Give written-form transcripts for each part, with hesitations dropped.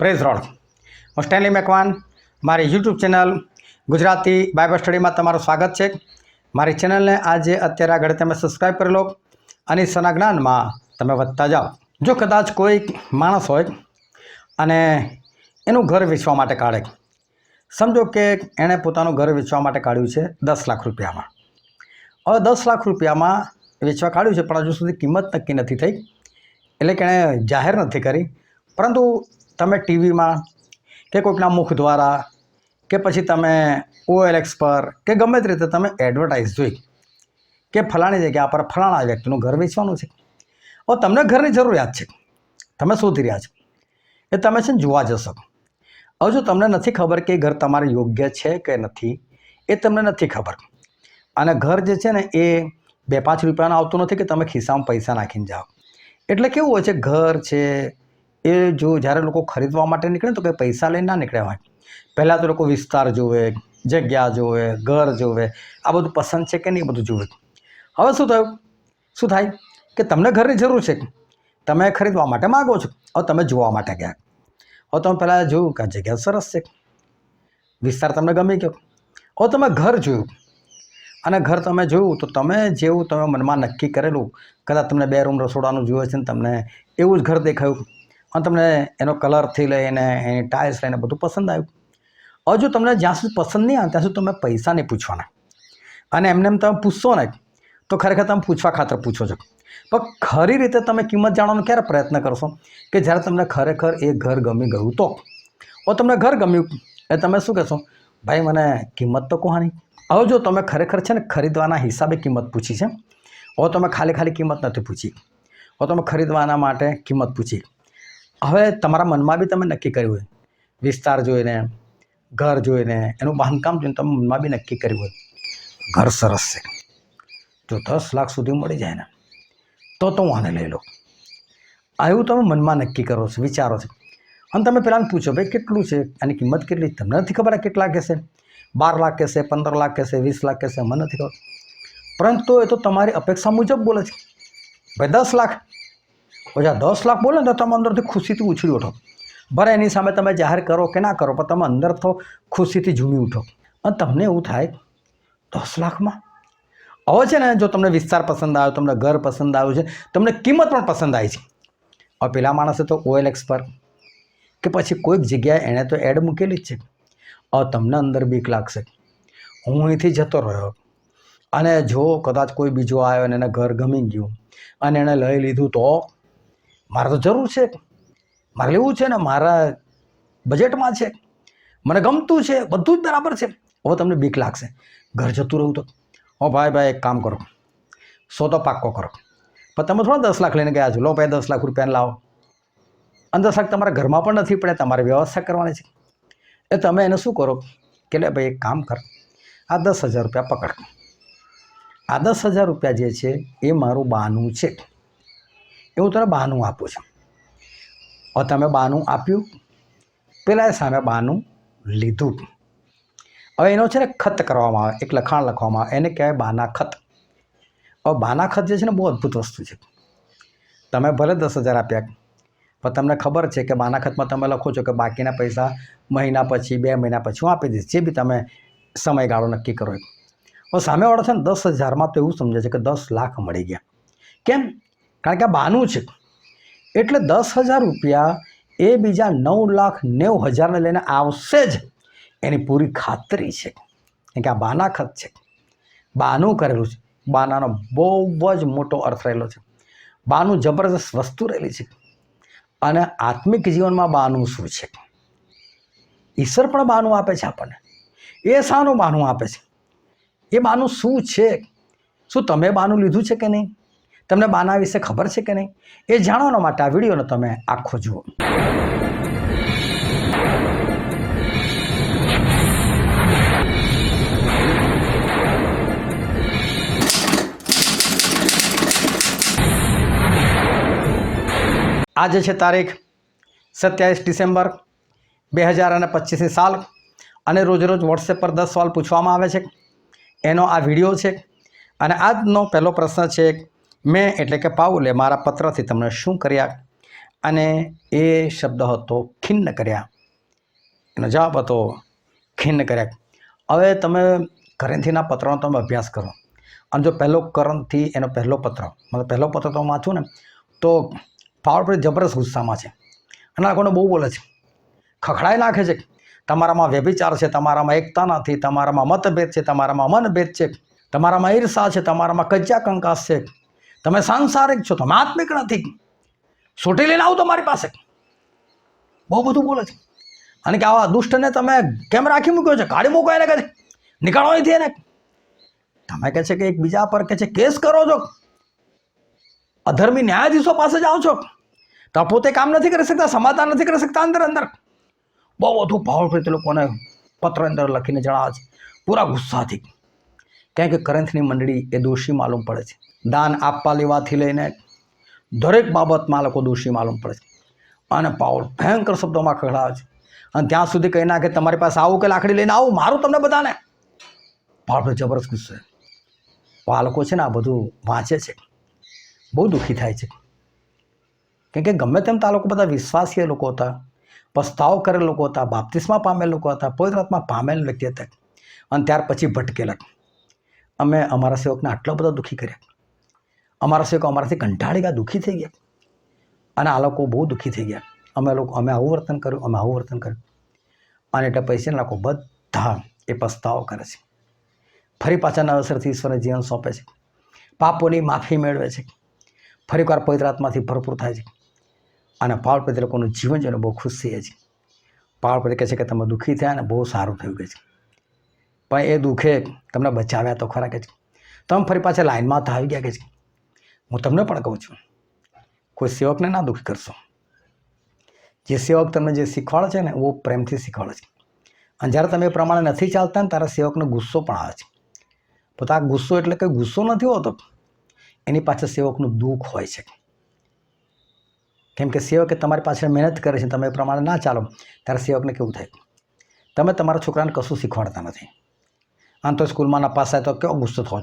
Praise road. હું Stanley Macwan, મારી YouTube channel Gujarati Bible સ્ટડીમાં તમારું સ્વાગત છે. મારી ચેનલને આજે અત્યારે આગળ તમે સબસ્ક્રાઈબ કરી લો અને ઈશ્વરના જ્ઞાનમાં તમે વધતા જાઓ. જો કદાચ કોઈ માણસ હોય અને એનું ઘર વેચવા માટે કાઢે, સમજો કે એણે પોતાનું ઘર વેચવા માટે કાઢ્યું છે 10 લાખ રૂપિયામાં. હવે 10 લાખ રૂપિયામાં વેચવા કાઢ્યું છે, પણ હજુ સુધી કિંમત નક્કી નથી થઈ, એટલે કે એણે જાહેર નથી કરી. પરંતુ તમે ટીવીમાં કે કોઈકના મુખ દ્વારા કે પછી તમે OLX પર કે ગમે તે રીતે તમે એડવર્ટાઇઝ જોઈ કે ફલાણી જગ્યા પર ફલાણા વ્યક્તિનું ઘર વેચવાનું છે. હવે તમને ઘરની જરૂરિયાત છે, તમે શોધી રહ્યા છો, એ તમે છે ને જોવા જશો. હવે જો તમને નથી ખબર કે ઘર તમારે યોગ્ય છે કે નથી, એ તમને નથી ખબર, અને ઘર જે છે ને એ 2-5 રૂપિયાનું આવતું નથી કે તમે ખિસ્સામાં પૈસા નાખીને જાઓ. એટલે કેવું હોય છે, ઘર છે એ જો જ્યારે લોકો ખરીદવા માટે નીકળે તો કંઈ પૈસા લઈને ના નીકળ્યા હોય. પહેલાં તો લોકો વિસ્તાર જોવે, જગ્યા જોવે, ઘર જોવે, આ બધું પસંદ છે કે નહીં એ બધું જોવે. હવે શું થાય કે તમને ઘરની જરૂર છે, તમે ખરીદવા માટે માગો છો. હવે તમે જોવા માટે ગયા, હવે તમે પહેલાં જોયું કે આ જગ્યા સરસ છે, વિસ્તાર તમને ગમી ગયો. હવે તમે ઘર જોયું, અને ઘર તમે જોયું તો તમે જેવું તમે મનમાં નક્કી કરેલું, કદાચ તમને 2 રૂમ રસોડાનું જોઈએ છે ને તમને એવું જ ઘર દેખાયું, અને તમને એનો કલરથી લઈને એની ટાઇલ્સ લઈને બધું પસંદ આવ્યું. હવે જો તમને જ્યાં સુધી પસંદ નહીં આવે ત્યાં સુધી તમે પૈસા નહીં પૂછવાના, અને એમને તમે પૂછશો ને તો ખરેખર તમે પૂછવા ખાતર પૂછો છો. પણ ખરી રીતે તમે કિંમત જાણવાનો ક્યારે પ્રયત્ન કરશો કે જ્યારે તમને ખરેખર એ ઘર ગમી ગયું તો. હવે તમને ઘર ગમ્યું એટલે તમે શું કહેશો, ભાઈ મને કિંમત તો કોહાની. હવે જો તમે ખરેખર છે ને ખરીદવાના હિસાબે કિંમત પૂછી છે, હવે તમે ખાલી કિંમત નથી પૂછી, હવે તમે ખરીદવાના માટે કિંમત પૂછી. હવે તમારા મનમાં બી તમે નક્કી કર્યું હોય, વિસ્તાર જોઈને, ઘર જોઈને, એનું બાંધકામ જોઈને તમે મનમાં બી નક્કી કર્યું હોય ઘર સરસ છે, જો 10 લાખ સુધી મળી જાય ને તો હું આને લઈ લઉં. એવું તમે મનમાં નક્કી કરો છો, વિચારો છો, અને તમે પહેલાં પૂછો ભાઈ કેટલું છે, આની કિંમત કેટલી. તમને નથી ખબર આ કેટલા કહેશે, 12 લાખ કહેશે, 15 લાખ કહેશે, 20 લાખ કહેશે, મને નથી ખબર. પરંતુ એ તો તમારી અપેક્ષા મુજબ બોલે છે. ભાઈ 10 લાખ, ઓછા 10 લાખ બોલે ને તો તમે અંદરથી ખુશીથી ઉછળી ઉઠો. ભલે એની સામે તમે જાહેર કરો કે ના કરો, પણ તમે અંદર તો ખુશીથી ઝૂમી ઉઠો. અને તમને એવું થાય 10 લાખમાં. હવે છે ને જો તમને વિસ્તાર પસંદ આવ્યો, તમને ઘર પસંદ આવ્યું છે, તમને કિંમત પણ પસંદ આવી છે. હવે પેલા માણસે તો OLX પર કે પછી કોઈક જગ્યાએ એણે તો એડ મૂકેલી જ છે. હવે તમને અંદર બીક લાગશે, હું અહીંથી જતો રહ્યો અને જો કદાચ કોઈ બીજો આવ્યો અને એને ઘર ગમી ગયું અને એણે લઈ લીધું તો મારે તો જરૂર છે, મારે લેવું છે ને, મારા બજેટમાં છે, મને ગમતું છે, બધું જ બરાબર છે. હવે તમને બીક લાગશે ઘર જતું રહું તો. ભાઈ એક કામ કરો, 100 તો પાક્કો કરો. પણ તમે થોડા 10 લાખ લઈને ગયા છો, લો ભાઈ 10 લાખ રૂપિયાને લાવો, અને 10 લાખ તમારા ઘરમાં પણ નથી પડે, તમારે વ્યવસ્થા કરવાની છે. એ તમે એને શું કરો કે લે ભાઈ એક કામ કર, આ 10,000 રૂપિયા પકડ. આ 10,000 રૂપિયા જે છે એ મારું બહાનું છે, એ હું તને બહાનું આપું છું. હવે તમે બહાનું આપ્યું, પેલા એ સામે બહાનું લીધું. હવે એનો છે ને ખત કરવામાં આવે, એક લખાણ લખવામાં આવે, એને કહેવાય બાના ખત. હવે બાના ખત જે છે ને બહુ અદ્ભુત વસ્તુ છે. તમે ભલે 10,000 આપ્યા, પણ તમને ખબર છે કે બાના ખતમાં તમે લખો છો કે બાકીના પૈસા મહિના પછી, 2 મહિના પછી હું આપી દઈશ, જે બી તમે સમયગાળો નક્કી કરો. હવે સામેવાળો છે ને 10,000માં તો એવું સમજે છે કે 10 લાખ મળી ગયા. કેમ? કારણ કે આ બાનું છે. એટલે 10,000 રૂપિયા એ બીજા 9,90,000ને લઈને આવશે જ, એની પૂરી ખાતરી છે. કારણ કે આ બાના ખત છે, બાનું કરેલું છે. બાનાનો બહુ જ મોટો અર્થ રહેલો છે, બાનું જબરદસ્ત વસ્તુ રહેલી છે. અને આત્મિક જીવનમાં બાનું શું છે? ઈશ્વર પણ બાનું આપે છે આપણને. એ શાનું બાનું આપે છે? એ બાનું શું છે? શું તમે બાનું લીધું છે કે નહીં? તમને બાના વિશે ખબર છે કે નહીં? એ જાણવા માટે આ વિડીયોને તમે આખો જુઓ. આજે છે તારીખ 27 ડિસેમ્બર 2025ની સાલ, અને રોજ વોટ્સએપ પર 10 સવાલ પૂછવામાં આવે છે, એનો આ વિડીયો છે. અને આજનો પહેલો પ્રશ્ન છે, મેં એટલે કે પાઉલે મારા પત્રથી તમને શું કર્યા? અને એ શબ્દ હતો ખિન્ન કર્યા. એનો જવાબ હતો ખિન્ન કર્યા. હવે તમે કરંથીના પત્રનો તમે અભ્યાસ કરો અને જો પહેલો કરંથી એનો પહેલો પત્ર મતલબ પહેલો પત્ર તો વાંચું ને તો પાવર પર જબરદસ્ત ગુસ્સામાં છે અને લોકોને બહુ બોલે છે, ખખડાઈ નાખે છે. તમારામાં વ્યભિચાર છે, તમારામાં એકતા નથી, તમારામાં મતભેદ છે, તમારામાં મનભેદ છે, તમારામાં ઈર્ષા છે, તમારામાં કજ્જા કંકાસ છે, તમે સાંસારિક છો, તમે આત્મિક નથી, સોટી લઈને આવો તમારી પાસે. બહુ બધું બોલે છે. અને કે આવા દુષ્ટને તમે કેમ રાખી મૂક્યો છે, કાઢી મૂકો એને, કહે છે નીકળો અહીંથી એને. તમે કહે છે કે એકબીજા પર કહે છે કેસ કરો છો, અધર્મી ન્યાયાધીશો પાસે જાઓ છો, તો પોતે કામ નથી કરી શકતા, સમાધાન નથી કરી શકતા અંદર અંદર. બહુ બધું ભાવથી તે લોકોને પત્ર અંદર લખીને જણાવે છે પૂરા ગુસ્સાથી. કારણ કે કરંથની મંડળી એ દોષી માલુમ પડે છે. દાન આપવા લેવાથી લઈને દરેક બાબતમાં લોકો દોષી માલુમ પડે છે. અને પાઉલ ભયંકર શબ્દોમાં ખખડાવે છે અને ત્યાં સુધી કહી નાખે તમારી પાસે આવું કે લાકડી લઈને આવું, મારું તમને બધાને. પાઉલ જબરદસ્ત ગુસ્સો. આ લોકો છે ને આ બધું વાંચે છે, બહુ દુઃખી થાય છે. કેમ કે ગમે તેમ તો આ લોકો બધા વિશ્વાસીય લોકો હતા, પસ્તાવ કરેલ લોકો હતા, બાપ્તિસ્મા પામેલ લોકો હતા, પવિત્ર આત્મા પામેલ વ્યક્તિ હતા, અને ત્યાર પછી ભટકેલા. અમે અમારા સેવકને આટલા બધા દુઃખી કર્યા, અમારા સેવકો અમારાથી કંટાળી ગયા, દુઃખી થઈ ગયા, અને આ લોકો બહુ દુઃખી થઈ ગયા. અમે આવું વર્તન કર્યું, અમે આવું વર્તન કર્યું. અને એટલે પૈસાના લોકો બધા એ પસ્તાવો કરે છે, ફરી પાછા નવેસરથી ઈશ્વરને જીવન સોંપે છે, પાપોની માફી મેળવે છે, ફરીવાર પવિત્ર આત્માથી ભરપૂર થાય છે. અને પાવલ પ્રત્યે લોકોનું જીવન જોઈને બહુ ખુશ થઈએ છે. પાવલ પ્રત્યે કહે છે કે તમે દુઃખી થયા ને બહુ સારું થયું કહે છે, પણ એ દુઃખે તમને બચાવ્યા તો ખરા કહે છે. તમે ફરી પાછા લાઈનમાં તો આવી ગયા કહે છે. હું તમને પણ કહું છું, કોઈ સેવકને ના દુઃખી કરશો. જે સેવક તમને જે શીખવાડે છે ને બહુ પ્રેમથી શીખવાડે છે, અને જ્યારે તમે એ પ્રમાણે નથી ચાલતા ને ત્યારે સેવકનો ગુસ્સો પણ આવે છે. પોતા આ ગુસ્સો એટલે કંઈ ગુસ્સો નથી હોતો, એની પાછળ સેવકનું દુઃખ હોય છે. કેમ કે સેવકે તમારી પાછળ મહેનત કરે છે, તમે એ પ્રમાણે ના ચાલો ત્યારે સેવકને કેવું થાય, તમે તમારા છોકરાને કશું શીખવાડતા નથી. આમ તો સ્કૂલમાં નપાસ થાય તો કેવો ગુસ્સો થયો,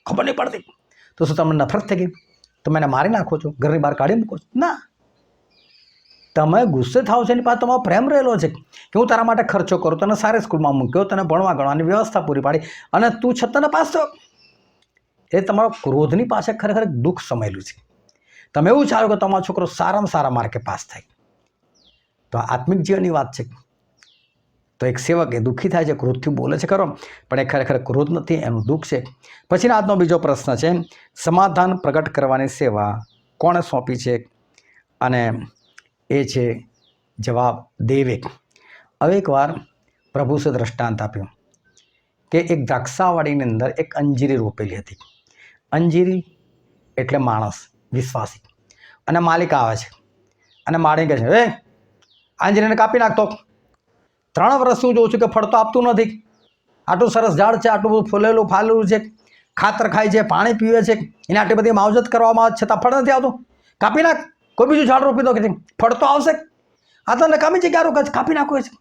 ખબર નહીં પડતી. તો શું તમને નફરત થઈ ગઈ, તમે એને મારી નાખો છો, ઘરની બહાર કાઢી મૂકો છો? ના, તમે ગુસ્સે થાવ છો એની પાસે તમારો પ્રેમ રહેલો છે કે હું તારા માટે ખર્ચો કરું, તને સારી સ્કૂલમાં મૂક્યો, તને ભણવા ગણવાની વ્યવસ્થા પૂરી પાડી, અને તું છતાં પાસ થયો. એ તમારો ક્રોધની પાસે ખરેખર દુઃખ સમાયેલું છે. તમે એવું ચાલો કે તમારો છોકરો સારામાં સારા માર્કે પાસ થાય. તો આત્મિક જીવનની વાત છે. તો એક સેવક એ દુઃખી થાય છે, ક્રોધથી બોલે છે ખરો, પણ એ ખરેખર ક્રોધ નથી, એનું દુઃખ છે. પછીના આજનો બીજો પ્રશ્ન છે, સમાધાન પ્રગટ કરવાની સેવા કોણે સોંપી છે? અને એ છે જવાબ દેવે. હવે એકવાર પ્રભુએ દ્રષ્ટાંત આપ્યું કે એક દ્રાક્ષાવાડીની અંદર એક અંજીરી રોપેલી હતી. અંજીરી એટલે માણસ, વિશ્વાસી, અને માલિક આવે છે અને માળી કહે છે અંજીરીને કાપી નાખતો. 3 વર્ષ હું જોઉં છું કે ફળ તો આપતું નથી. આટલું સરસ ઝાડ છે, આટલું બધું ફૂલેલું ફાલેલું છે, ખાતર ખાય છે, પાણી પીવે છે, એને આટલી બધી માવજત કરવામાં આવે છતાં ફળ નથી આવતું. કાપી નાખ, કોઈ બીજું ઝાડ રોપી દો કે ફળ તો આવશે. આ તો નકામી જગ્યા રોકે છે, કાપી નાખો છે.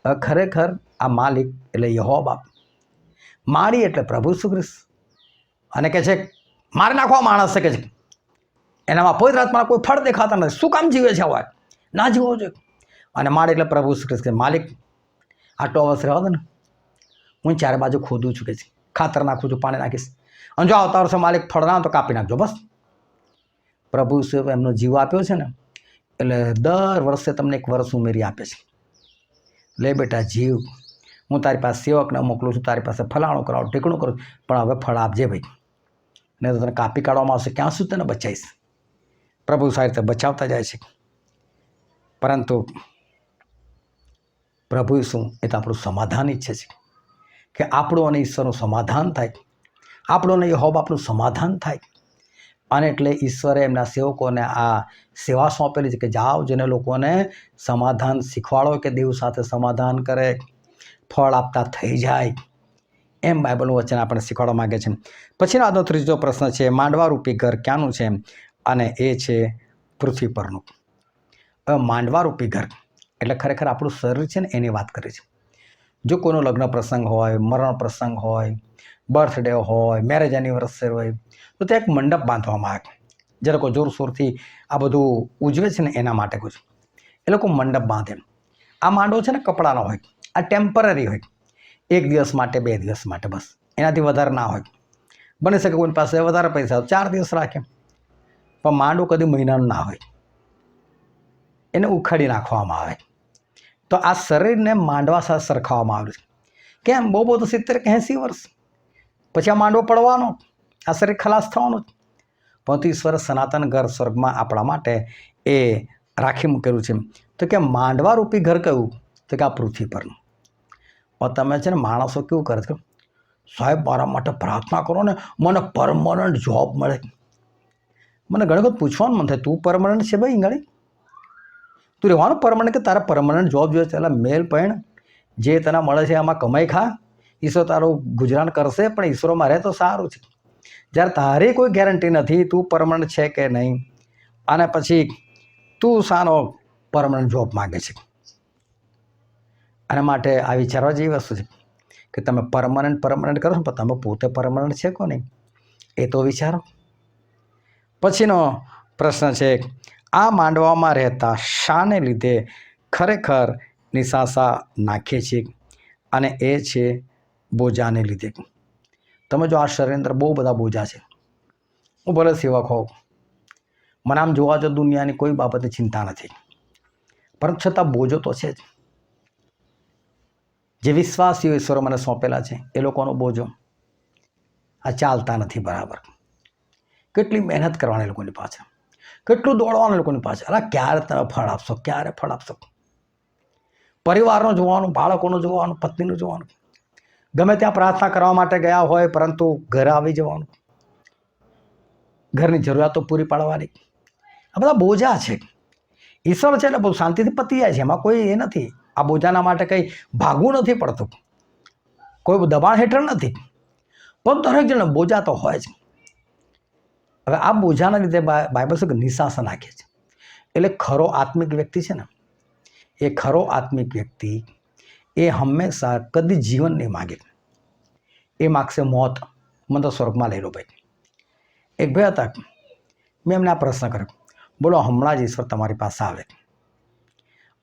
ખરેખર આ માલિક એટલે યહોવા બાપ, માળી એટલે પ્રભુ ઈસુ ખ્રિસ્ત, અને કહે છે મારી નાખવા માણસ છે કે છે, એનામાં પવિત્ર આત્માના કોઈ ફળ દેખાતા નથી, શું કામ જીવે છે? આવા ના જીવવો જોઈએ. અને માળી એટલે પ્રભુ ઈસુ ખ્રિસ્ત. માલિક આટલો અવસર રહેવા દે ને, હું 4 બાજુ ખોદું છું કે છે, ખાતર નાખું છું, પાણી નાખીશ, અને જો આવતા વર્ષે માલિક ફળ ના તો કાપી નાખજો બસ. પ્રભુ ઈસુએ એમનો જીવ આપ્યો છે ને, એટલે દર વર્ષે તમને 1 વર્ષ ઉમેરી આપે છે. લે બેટા જીવ, હું તારી પાસે સેવકને મોકલું છું, તારી પાસે ફલાણું કરાવું, ટીકણું કરું, પણ હવે ફળ આપજે ભાઈ, નહીં તો તને કાપી કાઢવામાં આવશે. ક્યાં સુધી તને બચાવીશ? પ્રભુ સારી રીતે બચાવતા જાય છે. પરંતુ પ્રભુ શું એ તો આપણું સમાધાન ઈચ્છે છે કે આપણું અને ઈશ્વરનું સમાધાન થાય, આપણું અને યહોવા બાપનું સમાધાન થાય. અને એટલે ઈશ્વરે એમના સેવકોને આ સેવા સોંપેલી છે કે જાઓ, જેને લોકોને સમાધાન શીખવાડો કે દેવ સાથે સમાધાન કરે, ફળ આપતા થઈ જાય. એમ બાઇબલનું વચન આપણને શીખવાડવા માગે છે. પછીનો આજનો ત્રીજો પ્રશ્ન છે, માંડવારૂપી ઘર ક્યાંનું છે? અને એ છે પૃથ્વી પરનું. માંડવારૂપી ઘર એટલે ખરેખર આપણું શરીર છે ને એની વાત કરે છે. જો કોઈનો લગ્ન પ્રસંગ હોય, મરણ પ્રસંગ હોય, બર્થડે હોય, મેરેજ એનિવર્સરી હોય, તો ત્યાં એક મંડપ બાંધવામાં આવે. જે લોકો જોરશોરથી આ બધું ઉજવે છે ને એના માટે કહું છું. એ લોકો મંડપ બાંધે. આ માંડવો છે ને કપડાનો હોય, આ ટેમ્પરરી હોય, 1 દિવસ માટે 2 દિવસ માટે, બસ એનાથી વધારે ના હોય. બની શકે કોઈની પાસે વધારે પૈસા 4 દિવસ રાખે, પણ માંડવો કદી મહિનાનું ના હોય, એને ઉખાડી નાખવામાં આવે. તો આ શરીરને માંડવા સાથે સરખાવવામાં આવ્યું છે. કેમ? બહુ તો 70-80 વર્ષ પછી આ માંડવો પડવાનો, આ શરીર ખલાસ થવાનું. પરંતુ ઈશ્વરે સનાતન ઘર સ્વર્ગમાં આપણા માટે એ રાખી મૂકેલું છે. તો કે માંડવા રૂપી ઘર કયું? તો કે આ પૃથ્વી પરનું. પણ તમે છે ને માણસો કેવું કરે છે, સાહેબ મારા માટે પ્રાર્થના કરો ને મને પરમનન્ટ જોબ મળે. મને ઘણી વખત પૂછવાનું મન થાય, તું પરમનન્ટ છે ભાઈ? ગાડી તું રહેવાનું પરમનન્ટ કે તારે પરમનન્ટ જોબ જોઈએ? ચાલ મેલ પણ જે તને મળે છે આમાં કમાઈ ખા, ઈશ્વર તારું ગુજરાન કરશે, પણ ઈશ્વરમાં રહે તો સારું છે. જ્યારે તારી કોઈ ગેરંટી નથી તું પરમનન્ટ છે કે નહીં, અને પછી તું શાનો પરમનન્ટ જોબ માગે છે. આના માટે આ વિચારવા જેવી વસ્તુ છે કે તમે પરમનન્ટ કરો છો, પણ તમે પોતે પરમનન્ટ છે કો નહીં એ તો વિચારો. પછીનો પ્રશ્ન છે, આ માંડવામાં રહેતા શાને લીધે ખરેખર નિશાસા નાખીએ છીએ? અને એ છે બોજાને લીધે. તમે જો આ શરીરની અંદર બહુ બધા બોજા છે. હું ભલે સેવક હોઉં, મને આમ જોવા જો દુનિયાની કોઈ બાબતની ચિંતા નથી, પરંતુ છતાં બોજો તો છે જ. જે વિશ્વાસીઓ ઈશ્વરે મને સોંપેલા છે એ લોકોનો બોજો, આ ચાલતા નથી બરાબર. કેટલી મહેનત કરવાની લોકોની પાછળ, કેટલું દોડવાનું લોકોની પાછળ. અરે ક્યારે તમે ફળ આપશો, ક્યારે ફળ આપશો? પરિવારનું જોવાનું, બાળકોનું જોવાનું, પત્નીનું જોવાનું. ગમે ત્યાં પ્રાર્થના કરવા માટે ગયા હોય પરંતુ ઘરે આવી જવાનું, ઘરની જરૂરિયાતો પૂરી પાડવાની. આ બધા બોજા છે. ઈશ્વર છે એટલે બહુ શાંતિથી પતી જાય છે, એમાં કોઈ એ નથી. આ બોજાના માટે કંઈ ભાગવું નથી પડતું, કોઈ દબાણ હેઠળ નથી, પણ દરેક જણ બોજા તો હોય જ. હવે આ બોજાના લીધે બાઇબલ શું કે નિશાસા નાખે છે. એટલે ખરો આત્મિક વ્યક્તિ છે ને, એ ખરો આત્મિક વ્યક્તિ એ હંમેશા કદી જીવન નહીં માગે, એ માગશે મોત. મને તો સ્વર્ગમાં લઈ લો ભાઈ. એક ભાઈ હતા, મેં એમને આ પ્રશ્ન કર્યો, બોલો હમણાં જ ઈશ્વર તમારી પાસે આવે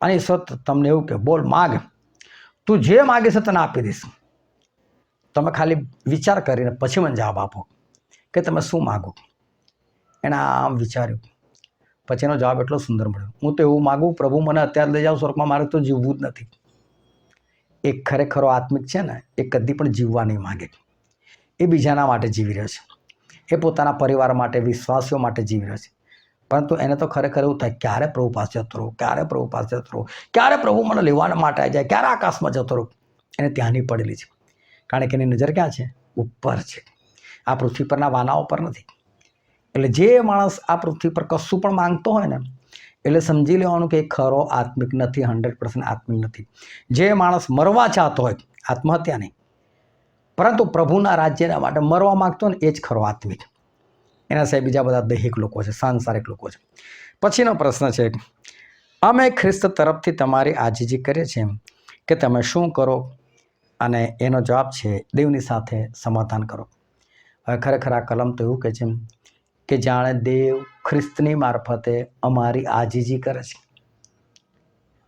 અને ઈશ્વર તમને એવું કે બોલ માગ, તું જે માગે છે તને આપી દઈશ, તમે ખાલી વિચાર કરીને પછી મને જવાબ આપો કે તમે શું માગો. એણે આમ વિચાર્યું, પછી એનો જવાબ એટલો સુંદર મળ્યો, હું તો એવું માગું પ્રભુ મને અત્યારે લઈ જાઓ સ્વર્ગમાં, મારે તો જીવવું જ નથી. એ ખરેખરો આત્મિક છે ને એ કદી પણ જીવવા નહીં માગે. એ બીજાના માટે જીવી રહ્યો છે, એ પોતાના પરિવાર માટે, વિશ્વાસીઓ માટે જીવી રહ્યો છે. પરંતુ એને તો ખરેખર એવું થાય, ક્યારે પ્રભુ પાસે જતો રહું, ક્યારે પ્રભુ પાસે જતો રહું, ક્યારે પ્રભુ મને લેવાના માટે આવી જાય, ક્યારે આકાશમાં જતો રહું. એને ત્યાંની પડેલી છે, કારણ કે એની નજર ક્યાં છે? ઉપર છે, આ પૃથ્વી પરના વાનાઓ પર નથી. એટલે જે માણસ આ પૃથ્વી પર કશું પણ માંગતો હોય ને, એટલે સમજી લેવાનું કે એ ખરો આત્મિક નથી, 100% આત્મિક નથી. જે માણસ મરવા ચાહતો હોય, આત્મહત્યા નહીં, પરંતુ પ્રભુના રાજ્યના માટે મરવા માંગતો હોય ને એ જ ખરો આત્મિક. એના સિવાય બીજા બધા દૈહિક લોકો છે, સાંસારિક લોકો છે. પછીનો પ્રશ્ન છે, અમે ખ્રિસ્ત તરફથી તમારી આજીજી કરીએ છીએ કે તમે શું કરો? અને એનો જવાબ છે દેવની સાથે સમાધાન કરો. હવે ખરેખર આ કલમ તો એવું કહે છે કે જાણે દેવ ખ્રિસ્તની મારફતે અમારી આજીજી કરે છે.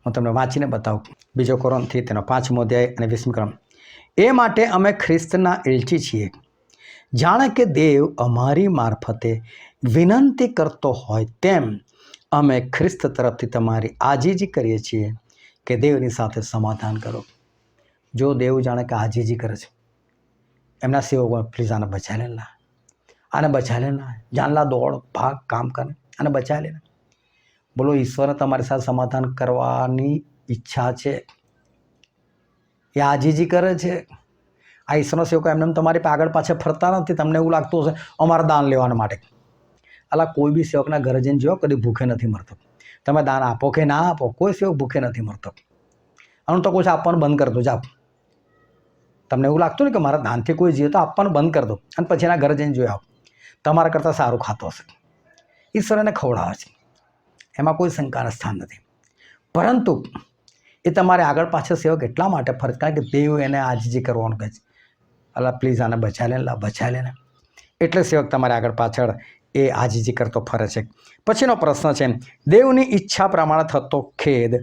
હું તમને વાંચીને બતાવું. 2 કોરિન્થીથી તેનો 5મો અધ્યાય અને 20મી કલમ. એ માટે અમે ખ્રિસ્તના એલચી છીએ, જાણે કે દેવ અમારી મારફતે વિનંતી કરતો હોય તેમ અમે ખ્રિસ્ત તરફથી તમારી આજીજી કરીએ છીએ કે દેવની સાથે સમાધાન કરો. જો દેવ જાણે કે આજીજી કરે છે, એમના સેવકો પ્લીઝ આને બચાવી લેના, આને બચાવી લેના, જાનલા દોડ ભાગ કામ કરે, આને બચાવી લેના. બોલો ઈશ્વરને તમારી સાથે સમાધાન કરવાની ઈચ્છા છે, એ આજીજી કરે છે. આ ઈશ્વરનો સેવકો એમને તમારી આગળ પાછળ ફરતા નથી. તમને એવું લાગતું હશે અમારા દાન લેવાના માટે. અલા કોઈ બી સેવકના ઘરે જઈને જો કદી ભૂખે નથી મરતો. તમે દાન આપો કે ના આપો, કોઈ સેવક ભૂખે નથી મરતો. આનું તો કોઈ આપવાનું બંધ કરી દો. જાઓ, તમને એવું લાગતું ને કે મારા દાનથી કોઈ જીવે તો આપવાનું બંધ કરી દો અને પછી એના ઘરે જઈને જોઈ આવો, તમારા કરતાં સારું ખાતો હશે. ઈશ્વર એને ખવડાવે છે, એમાં કોઈ શંકાના સ્થાન નથી. પરંતુ એ તમારે આગળ પાછળ સેવક એટલા માટે ફરજ, કારણ કે દેવ એને આજીજી કરવાનું કહે છે. અલા પ્લીઝ આને બચાવી લે, બચાવી લે. એટલે સેવક તમારે આગળ પાછળ એ આજીજી કરતો ફરે છે. પછીનો પ્રશ્ન છે, દેવની ઈચ્છા પ્રમાણે થતો ખેદ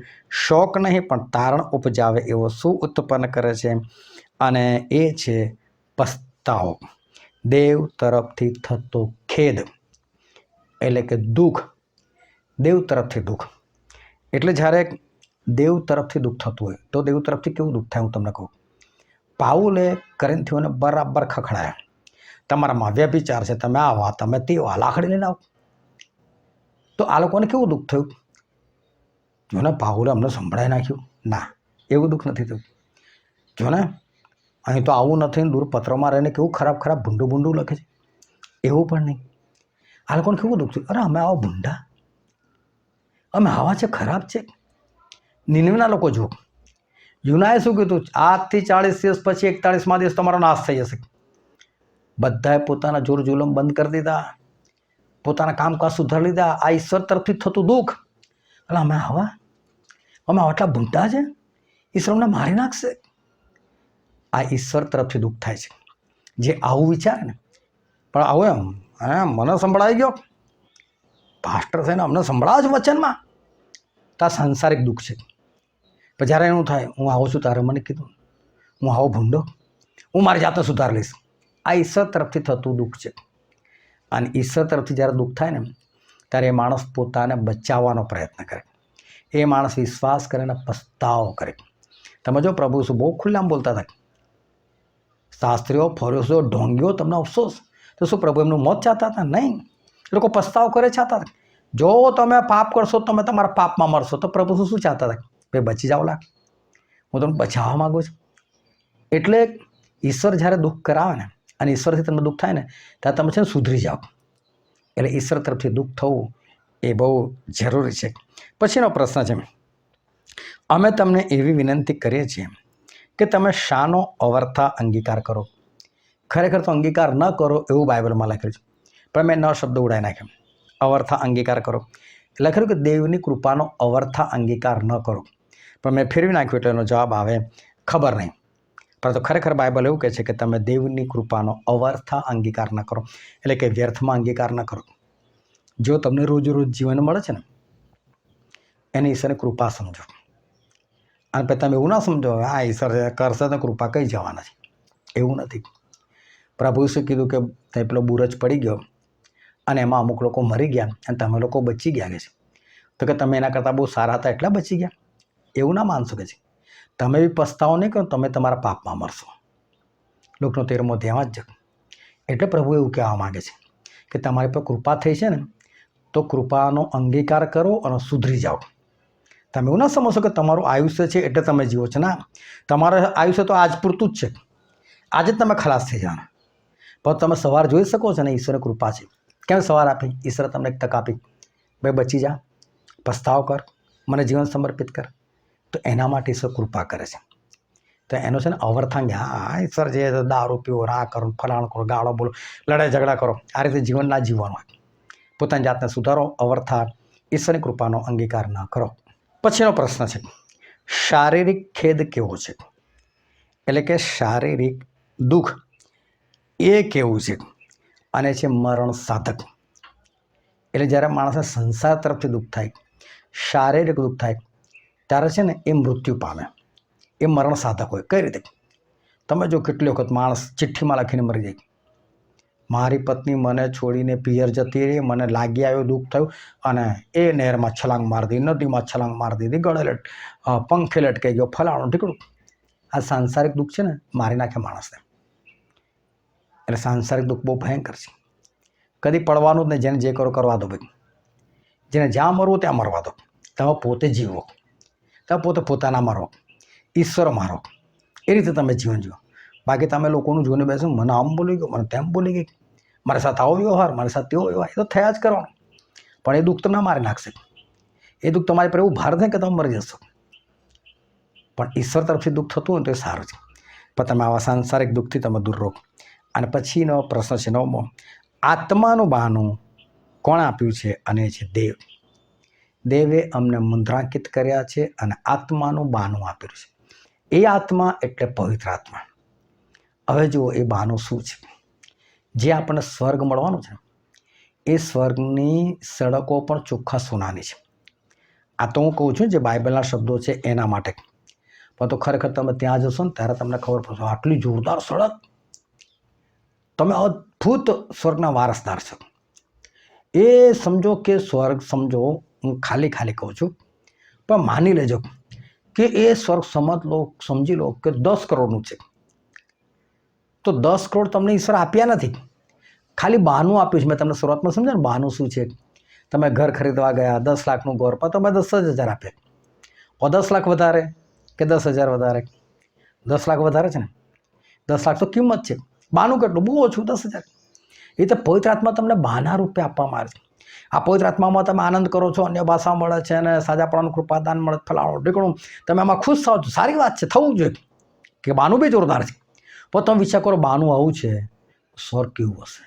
શોક નહીં પણ તારણ ઉપજાવે એવો શું ઉત્પન્ન કરે છે? અને એ છે પસ્તાવો. દેવ તરફથી થતો ખેદ એટલે કે દુઃખ, દેવ તરફથી દુઃખ. એટલે જ્યારે દેવ તરફથી દુઃખ થતું હોય તો દેવ તરફથી કેવું દુઃખ થાય હું તમને કહું. પાઉલે કોરિન્થીઓને બરાબર ખખડાયા. તમારામાં વ્યભિચાર છે, તમે આવા તમે તેવા, લાકડી લઈને આવો. તો આ લોકોને કેવું દુઃખ થયું? જો ને પાઉલે અમને સંભળાઈ નાખ્યું. ના, એવું દુઃખ નથી થયું. જો ને અહીં તો આવું નથી, દૂર પત્રમાં રહીને કેવું ખરાબ ખરાબ ભૂંડું ભૂંડું લખે છે, એવું પણ નહીં. આ લોકોને કેવું દુઃખ થયું? અરે અમે આવા ભૂંડા, અમે આવા છે, ખરાબ છે. નિનવેના લોકો જુઓ, યુનાએ શું કીધું? આજથી 40 દિવસ પછી 41મા દિવસ તમારો નાશ થઈ જશે. બધાએ પોતાના જોર જુલમ બંધ કરી દીધા, પોતાના કામકાજ સુધારી લીધા. આ ઈશ્વર તરફથી થતું દુઃખ. એટલે અમે આટલા ભૂંડા છે, ઈશ્વર અમને મારી નાખશે. આ ઈશ્વર તરફથી દુઃખ થાય છે. જે આવું વિચારે ને, પણ આવું એમ મને સંભળાઈ ગયો, પાસ્ટર થઈને અમને સંભળાવ છે વચનમાં, તો આ સાંસારિક દુઃખ છે. પણ જ્યારે એનું થાય, હું આવો છું, તારે મને કીધું, હું આવો ભૂંડો, હું મારી જાતને સુધારી લઈશ. આ ઈશ્વર તરફથી થતું દુઃખ છે. અને ઈશ્વર તરફથી જ્યારે દુઃખ થાય ને, ત્યારે એ માણસ પોતાને બચાવવાનો પ્રયત્ન કરે. એ માણસ વિશ્વાસ કરે ને પસ્તાવો કરે. તમે જો પ્રભુ શું બહુ ખુલ્લામાં બોલતા હતા, શાસ્ત્રીઓ, ફરીસીઓ, ઢોંગીઓ, તમને અફસોસ. તો શું પ્રભુ એમનું મોત ચાહતા હતા? નહીં. એ લોકો પસ્તાવો કરે ચાહતા હતા. જો તમે પાપ કરશો, તમે તમારા પાપમાં મરશો. તો પ્રભુ શું ચાહતા હતા? ભાઈ બચી જાઓ, લાગ, હું તમને બચાવવા માગું છું. એટલે ઈશ્વર જ્યારે દુઃખ કરાવે ને, અને ઈશ્વરથી તમને દુઃખ થાય ને, ત્યારે તમે છે ને સુધરી જાઓ. એટલે ઈશ્વર તરફથી દુઃખ થવું એ બહુ જરૂરી છે. પછીનો પ્રશ્ન છે, અમે તમને એવી વિનંતી કરીએ છીએ કે તમે શાનો અવર્થા અંગીકાર કરો. ખરેખર તો અંગીકાર ન કરો એવું બાઇબલમાં લખેલું છે, પણ મેં ન શબ્દ ઉડાવી નાખ્યો. અવર્થા અંગીકાર કરો. લખેલું કે દેવની કૃપાનો અવર્થા અંગીકાર ન કરો, પણ મેં ફેરવી નાખ્યું એટલે એનો જવાબ આવે ખબર નહીં. પરંતુ ખરેખર બાઇબલ એવું કહે છે કે તમે દેવની કૃપાનો અવર્થા અંગીકાર ન કરો, એટલે કે વ્યર્થમાં અંગીકાર ન કરો. જો તમને રોજ રોજ જીવન મળે છે ને, એને ઈશ્વરની કૃપા સમજો. અને પછી તમે એવું ના સમજો આ ઈશ્વર કરશે તો કૃપા કઈ જવાના છે, એવું નથી. પ્રભુએ શું કીધું કે તે પેલો બુરજ પડી ગયો અને એમાં અમુક લોકો મરી ગયા અને તમે લોકો બચી ગયા કે છે. તો કે તમે એના કરતાં બહુ સારા હતા એટલા બચી ગયા, એવું ના માનશો કે છે. તમે બી પસ્તાવો નહીં કરો, તમે તમારા પાપમાં મરશો. લોકનો 13મો અધ્યાયમાં જ. એટલે પ્રભુ એવું કહેવા માગે છે કે તમારી પર કૃપા થઈ છે ને, તો કૃપાનો અંગીકાર કરો અને સુધરી જાઓ. તમે એવું ના સમજશો કે તમારું આયુષ્ય છે એટલે તમે જીવો છો. ના, તમારું આયુષ્ય તો આજ પૂરતું જ છે, આજે જ તમે ખલાસ થઈ જવાના. પણ તમે સવાર જોઈ શકો છો ને, ઈશ્વરની કૃપા છે. કેમ સવાર આપી? ઈશ્વરે તમને એક તક આપી, ભાઈ બચી જા, પસ્તાવ કર, મને જીવન સમર્પિત કર. તો એના માટે ઈશ્વર કૃપા કરે છે. તો એનો છે ને અવર્થાંગ, હા ઈશ્વર જે દારૂ પીવો, આ કરો, ફલાણ કરો, ગાળો બોલો, લડાઈ ઝઘડા કરો, આ રીતે જીવન ના જીવવાનું હોય. પોતાની જાતને સુધારો, અવર્થા ઈશ્વરની કૃપાનો અંગીકાર ન કરો. પછીનો પ્રશ્ન છે, શારીરિક ખેદ કેવો છે? એટલે કે શારીરિક દુઃખ એ કેવું છે? અને છે મરણ સાધક. એટલે જ્યારે માણસને સંસાર તરફથી દુઃખ થાય, શારીરિક દુઃખ થાય, ત્યારે છે ને એ મૃત્યુ પામે, એ મરણ સાધક હોય. કઈ રીતે? તમે જો કેટલી વખત માણસ ચિઠ્ઠીમાં લખીને મરી જાય, મારી પત્ની મને છોડીને પિયર જતી રહી, મને લાગી આવ્યો, દુઃખ થયું અને એ નહેરમાં છલાંગ મારી દીધી, નદીમાં છલાંગ મારી દીધી, ગળે પંખે લટકાઈ ગયો, ફલાણું ઢીકડું. આ સાંસારિક દુઃખ છે ને, મારી નાખે માણસને. એટલે સાંસારિક દુઃખ બહુ ભયંકર છે. કદી પડવાનું જ નહીં. જેને જે કરો કરવા દો ભાઈ, જેને જ્યાં મરવું ત્યાં મરવા દો. તમે પોતે જીવો, તમે પોતે પોતાના મરો, ઈશ્વર મારો, એ રીતે તમે જીવન જીવો. બાકી તમે લોકોનું જોઈને બેસો, મને આમ બોલી ગયો, મને તેમ બોલી ગઈ, મારી સાથે આવો વ્યવહાર, મારી સાથે તેવો વ્યવહાર, એ તો થયા જ કરવાનો. પણ એ દુઃખ તમને મારી નાખશે. એ દુઃખ તમારી પર એવું ભાર થાય કે તમે મરી જશો. પણ ઈશ્વર તરફથી દુઃખ થતું હોય તો એ સારું છે. પણ તમે આવા સાંસારિક દુઃખથી તમે દૂર રહો. અને પછીનો પ્રશ્ન છે 9મો, આત્માનું બહાનું કોણ આપ્યું છે? અને એ છે દેવ. દેવે અમને મુદ્રાંકિત કર્યા છે અને આત્માનું બહાનું આપ્યું છે. એ આત્મા એટલે પવિત્ર આત્મા. હવે જુઓ એ બહાનું શું છે? જે આપણને સ્વર્ગ મળવાનું છે, એ સ્વર્ગની સડકો પણ ચોખ્ખા સોનાની છે. આ તો હું કહું છું જે બાઇબલના શબ્દો છે એના માટે, પણ તો ખરેખર તમે ત્યાં જશો ને ત્યારે તમને ખબર પડશે આટલી જોરદાર સડક, તમે અદ્ભુત સ્વર્ગના વારસદાર છો. એ સમજો કે સ્વર્ગ, સમજો હું ખાલી કહું છું, પણ માની લેજો કે એ સ્વર્ગ સમજી લો કે 10 કરોડનું છે. તો 10 કરોડ તમને ઈશ્વર આપ્યા નથી, ખાલી બહાનું આપ્યું છે. મેં તમને શરૂઆતમાં સમજાવ્યું ને બહાનું શું છે. તમે ઘર ખરીદવા ગયા 10 લાખનું ઘર, પણ તમે 10,000 આપ્યા. ઓ 10 લાખ વધારે કે 10,000 વધારે? 10 લાખ વધારે છે ને. 10 લાખ તો કિંમત છે. બહાનું કેટલું? બહુ ઓછું, 10,000. એ તો પવિત્ર આત્મા તમને બહાના રૂપે આપવામાં આવે છે. આ પવિત્ર આત્મામાં તમે આનંદ કરો છો, અન્ય ભાષા મળે છે અને સાજાપણાનું કૃપાદાન મળે, ફલાણું ઢીકણું, તમે આમાં ખુશ થાવ છો. સારી વાત છે, થવું જોઈએ કે બહાનું બી જોરદાર છે. પણ તમે વિચાર કરો બહાનું આવું છે, સ્વર્ગ કેવું હશે,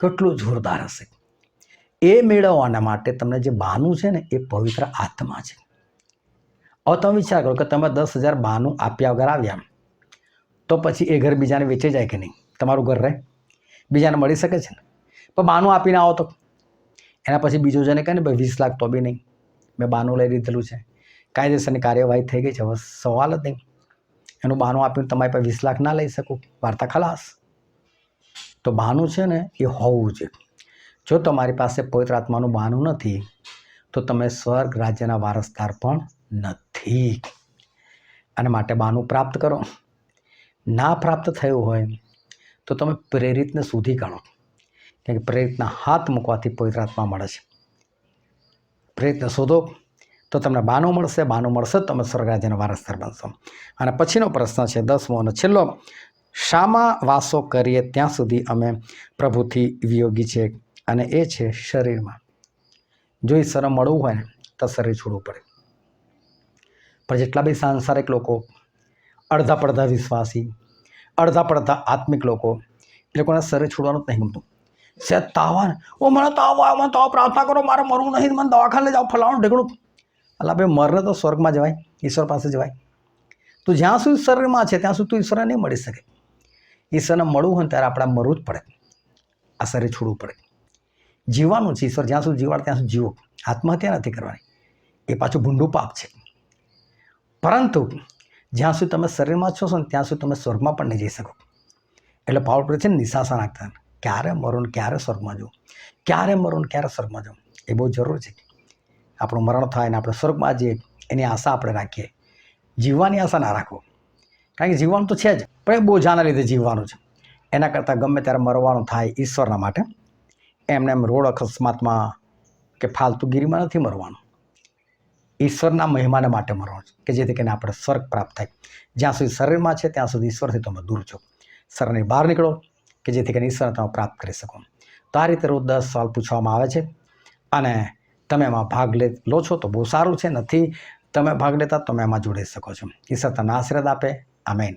કેટલું જોરદાર હશે. એ મેળવવાના માટે તમને જે બહાનું છે ને એ પવિત્ર આત્મા છે. હવે તમે વિચાર કરો કે તમે 10,000 બહાનું આપ્યા વગર આવ્યા, તો પછી એ ઘર બીજાને વેચાઈ જાય કે નહીં? તમારું ઘર રહે, બીજાને મળી શકે છે ને. પણ બહાનું આપીને આવો તો એના પછી બીજો જણે કહે ને ભાઈ 20 લાખ તો બી નહીં, મેં બહાનું લઈ લીધેલું છે, કાયદેસરની કાર્યવાહી થઈ ગઈ છે, હવે સવાલ જ નહીં. એનું બહાનું આપીને તમારી પાસે 20 લાખ ના લઈ શકું, વાર્તા ખલાસ. તો બહાનું છે ને એ હોવું જોઈએ. જો તમારી પાસે પવિત્ર આત્માનું બહાનું નથી તો તમે સ્વર્ગ રાજ્યના વારસદાર પણ નથી. અને માટે બહાનું પ્રાપ્ત કરો. ના પ્રાપ્ત થયું હોય તો તમે પ્રેરિતને શોધી કાઢો, કારણ કે પ્રેરિતના હાથ મૂકવાથી પવિત્ર આત્મા મળે છે. પ્રેરિતને શોધો તો તમને બહાનું મળશે, બહાનું મળશે તો તમે સ્વર્ગ રાજ્યના વારસદાર બનશો. અને પછીનો પ્રશ્ન છે 10મો અને છેલ્લો, શામાં વાસો કરીએ ત્યાં સુધી અમે પ્રભુથી વિયોગી છે? અને એ છે શરીરમાં. જો ઈશ્વરને મળવું હોય ને તો શરીર છોડવું પડે. પણ જેટલા બી સાંસારિક લોકો, અડધા પડધા વિશ્વાસી, અડધા પડધા આત્મિક લોકો, એ લોકોને શરીર છોડવાનું જ નહીં ગમતું. સેજ તાવ આવે, ઓ મને તાવ આવે, મને તાવ, પ્રાર્થના કરો, મારે મરવું નહીં, મને દવાખાને લઈ જાઓ, ફલાણું ઢેકણું. અલા ભાઈ, મરને તો સ્વર્ગમાં જવાય, ઈશ્વર પાસે જવાય. તું જ્યાં સુધી શરીરમાં છે ત્યાં સુધી તું ઈશ્વરને નહીં મળી શકે. ઈશ્વરને મળવું હોય ત્યારે આપણે મરવું જ પડે, આ શરીર છોડવું પડે. જીવવાનું છે. ઈશ્વર જ્યાં સુધી જીવાડે ત્યાં સુધી જીવો, આત્મહત્યા નથી કરવાની. એ પાછું ભૂંડું પાપ છે. પરંતુ જ્યાં સુધી તમે શરીરમાં છો ને ત્યાં સુધી તમે સ્વર્ગમાં પણ નહીં જઈ શકો. એટલે પાવર પર છે ને નિશાસા નાખતા, ક્યારે મરું ને ક્યારે સ્વર્ગમાં જવું, ક્યારે મરું ને ક્યારે સ્વર્ગમાં જવું. એ બહુ જરૂર છે. આપણું મરણ થાય ને આપણે સ્વર્ગમાં જઈએ એની આશા આપણે રાખીએ. જીવવાની આશા ના રાખો, કારણ કે જીવવાનું તો છે જ, પણ એ બોજાના લીધે જીવવાનું છે. એના કરતાં ગમે ત્યારે મરવાનું થાય ઈશ્વરના માટે. એમ રોડ અકસ્માતમાં કે ફાલતુગીરીમાં નથી મરવાનું. ઈશ્વરના મહિમાને માટે મરવાનું છે, કે જેથી કરીને આપણે સ્વર્ગ પ્રાપ્ત થાય. જ્યાં સુધી શરીરમાં છે ત્યાં સુધી ઈશ્વરથી તમે દૂર છો. શરીરની બહાર નીકળો કે જેથી કરીને ઈશ્વરને તમે પ્રાપ્ત કરી શકો. તો આ રીતે રોજ 10 સવાલ પૂછવામાં આવે છે અને તમે એમાં ભાગ લો છો તો બહુ સારું છે. નથી તમે ભાગ લેતા તમે એમાં જોડી શકો છો. ઈશ્વર તમને આશીર્વાદ આપે. આમેન.